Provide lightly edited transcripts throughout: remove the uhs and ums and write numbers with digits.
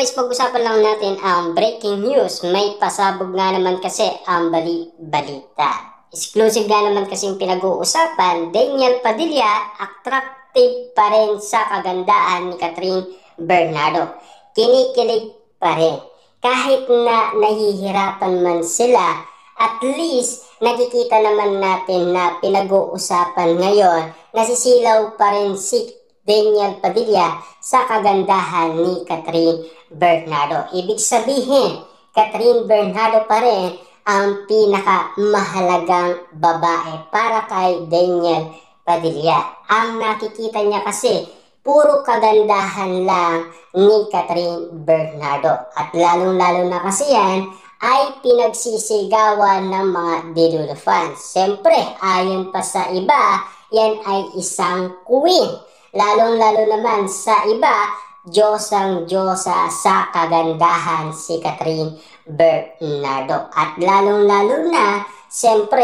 guys, pag-usapan lang natin ang breaking news. May pasabog nga naman kasi ang balita. Exclusive nga naman kasi yung pinag-uusapan. Daniel Padilla, attractive pa rin sa kagandahan ni Catherine Bernardo. Kinikilig pa rin. Kahit na nahihirapan man sila, at least nakikita naman natin na pinag-uusapan ngayon, nasisilaw pa rin si Daniel Padilla sa kagandahan ni Catherine Bernardo. Ibig sabihin, Catherine Bernardo pa rin ang pinakamahalagang babae para kay Daniel Padilla. Ang nakikita niya kasi, puro kagandahan lang ni Catherine Bernardo. At lalong-lalo na kasi yan ay pinagsisigawan ng mga Delulu fans. Siyempre, ayon pa sa iba, yan ay isang queen. Lalong-lalo naman sa iba, Diyosang-Diyosa sa kagandahan si Catherine Bernardo. At lalong-lalo na, siyempre,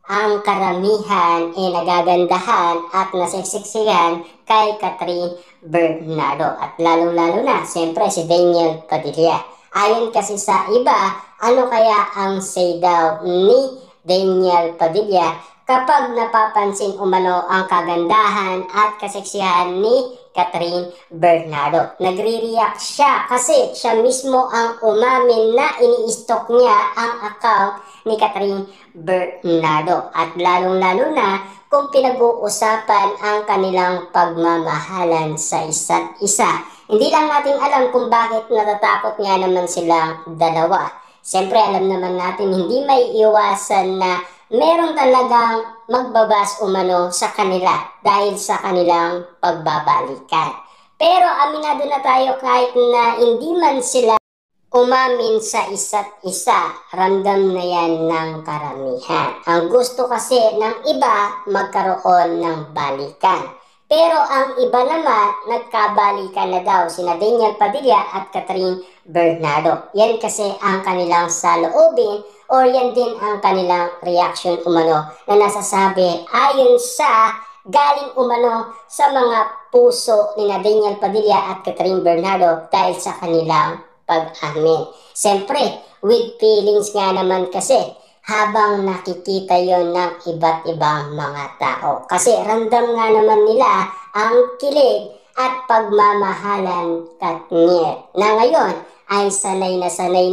ang karamihan ay nagagandahan at naseksiksikan kay Catherine Bernardo. At lalong-lalo na, siyempre, si Daniel Padilla. Ayon kasi sa iba, ano kaya ang say daw ni Daniel Padilla kapag napapansin umano ang kagandahan at kaseksihan ni Catherine Bernardo? Nagre-react siya kasi siya mismo ang umamin na ini-stalk niya ang account ni Catherine Bernardo. At lalong-lalo na kung pinag-uusapan ang kanilang pagmamahalan sa isa't isa. Hindi lang natin alam kung bakit natatakot nga naman silang dalawa. Siyempre alam naman natin hindi may iwasan na meron talagang magbabas umano sa kanila dahil sa kanilang pagbabalikan. Pero aminado na tayo kahit na hindi man sila umamin sa isa't isa, ramdam na yan ng karamihan. Ang gusto kasi ng iba magkaroon ng balikan. Pero ang iba naman, nagkabalikan na daw sina Daniel Padilla at Catherine Bernardo. Yan kasi ang kanilang saloobin or yan din ang kanilang reaction umano na nasasabi ayon sa galing umano sa mga puso ni Daniel Padilla at Catherine Bernardo dahil sa kanilang pag-amin. Siyempre, with feelings nga naman kasi habang nakikita yon ng iba't ibang mga tao. Kasi ramdam nga naman nila ang kilig at pagmamahalan katniya. Na ngayon ay sanay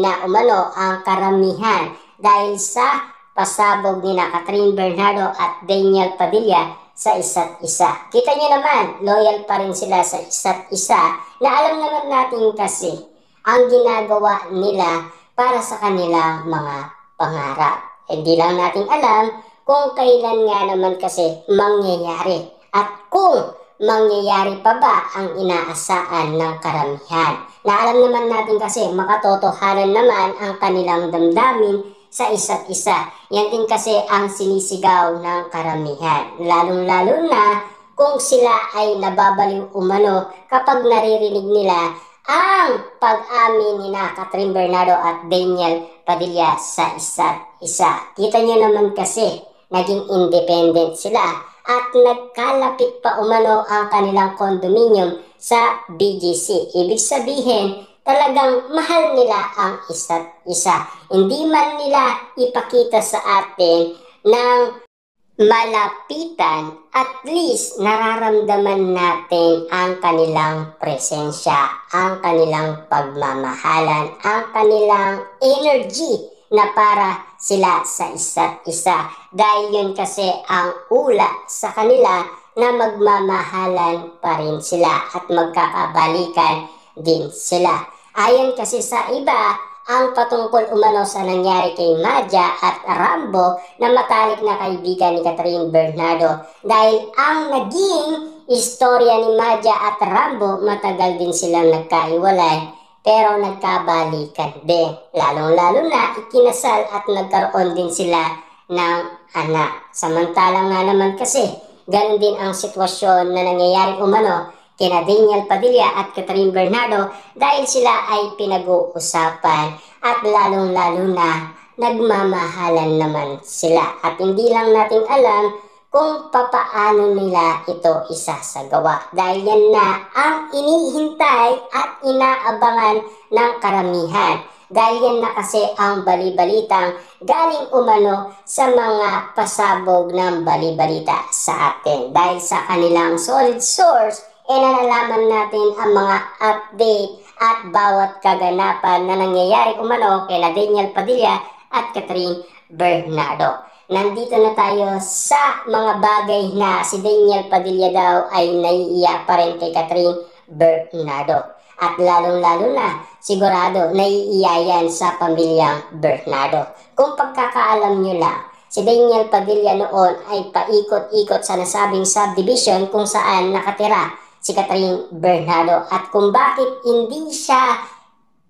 na umano ang karamihan dahil sa pasabog ni Catherine Bernardo at Daniel Padilla sa isa't isa. Kita niyo naman, loyal pa rin sila sa isa't isa na alam naman natin kasi ang ginagawa nila para sa kanilang mga pangarap. Hindi lang natin alam kung kailan nga naman kasi mangyayari at kung mangyayari pa ba ang inaasahan ng karamihan. Na alam naman natin kasi makatotohanan naman ang kanilang damdamin sa isa't isa. Yan din kasi ang sinisigaw ng karamihan. Lalong-lalo na kung sila ay nababaliw umano kapag naririnig nila ang pag-amin ni Catherine Bernardo at Daniel Padilla sa isa't isa. Kita niyo naman kasi naging independent sila at nagkalapit pa umano ang kanilang condominium sa BGC. Ibig sabihin, talagang mahal nila ang isa't isa. Hindi man nila ipakita sa atin ng malapitan, at least nararamdaman natin ang kanilang presensya, ang kanilang pagmamahalan, ang kanilang energy na para sila sa isa't isa. Dahil yun kasi ang ula sa kanila na magmamahalan pa rin sila at magkakabalikan din sila. Ayon kasi sa iba, ang patungkol umano sa nangyari kay Madja at Rambo na matalik na kaibigan ni Catherine Bernardo dahil ang naging istorya ni Madja at Rambo matagal din silang nagkaiwalay pero nagkabalikan din. Lalong-lalo na ikinasal at nagkaroon din sila ng anak. Samantalang nga naman kasi ganun din ang sitwasyon na nangyayari umano kina Daniel Padilla at Catherine Bernardo dahil sila ay pinag-uusapan at lalong-lalo na nagmamahalan naman sila. At hindi lang natin alam kung papaano nila ito isasagawa. Dahil yan na ang inihintay at inaabangan ng karamihan. Dahil yan na kasi ang bali-balitang galing umano sa mga pasabog ng bali-balita sa atin. Dahil sa kanilang solid source, nalalaman natin ang mga update at bawat kaganapan na nangyayari umano kina Daniel Padilla at Catherine Bernardo. Nandito na tayo sa mga bagay na si Daniel Padilla daw ay naiiyak pa rin kay Catherine Bernardo. At lalong-lalo na, sigurado naiiya yan sa pamilyang Bernardo. Kung pagkakaalam nyo lang, si Daniel Padilla noon ay paikot-ikot sa nasabing subdivision kung saan nakatira si Catherine Bernardo at kung bakit hindi siya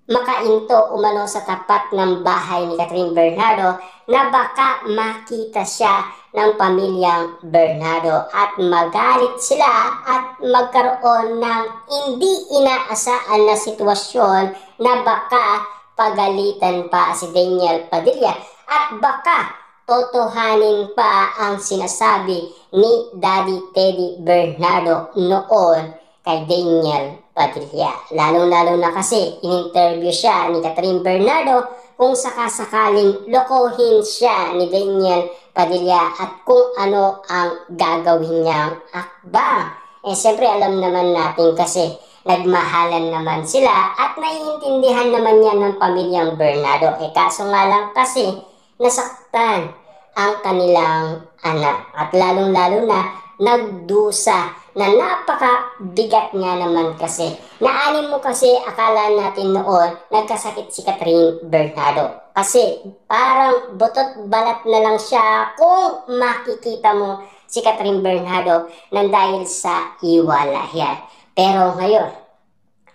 makainto umano sa tapat ng bahay ni Catherine Bernardo na baka makita siya ng pamilyang Bernardo at magalit sila at magkaroon ng hindi inaasahan na sitwasyon na baka pagalitan pa si Daniel Padilla at baka totohanin pa ang sinasabi ni Daddy Teddy Bernardo noon kay Daniel Padilla. Lalong-lalo na kasi in-interview siya ni Catherine Bernardo kung sakasakaling lokohin siya ni Daniel Padilla at kung ano ang gagawin niyang akbang. Siyempre alam naman natin kasi nagmahalan naman sila at naiintindihan naman yan ng pamilyang Bernardo. Kaso nga lang kasi nasaktan ang kanilang anak at lalong-lalo na nagdusa na napakabigat nga naman kasi. Naanin mo kasi akala natin noon nagkasakit si Catherine Bernardo. Kasi parang butot balat na lang siya kung makikita mo si Catherine Bernardo nang dahil sa iwalayan. Pero ngayon,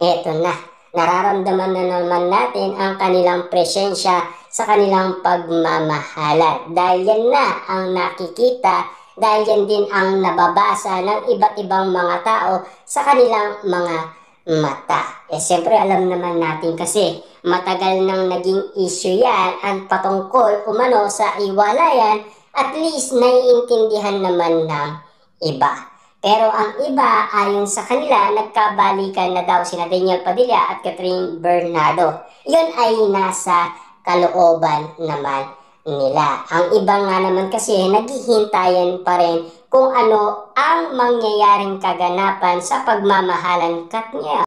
eto na. Nararamdaman na naman natin ang kanilang presensya sa kanilang pagmamahalan. Dahil yan na ang nakikita, dahil yan din ang nababasa ng iba't ibang mga tao sa kanilang mga mata. Siyempre alam naman natin kasi matagal nang naging issue yan ang patungkol umano sa iwalayan, at least naiintindihan naman ng iba. Pero ang iba, ayon sa kanila, nagkabalikan na daw sina Daniel Padilla at Catherine Bernardo. Yun ay nasa kalooban naman nila. Ang iba nga naman kasi naghihintayan pa rin kung ano ang mangyayaring kaganapan sa pagmamahalan kat niya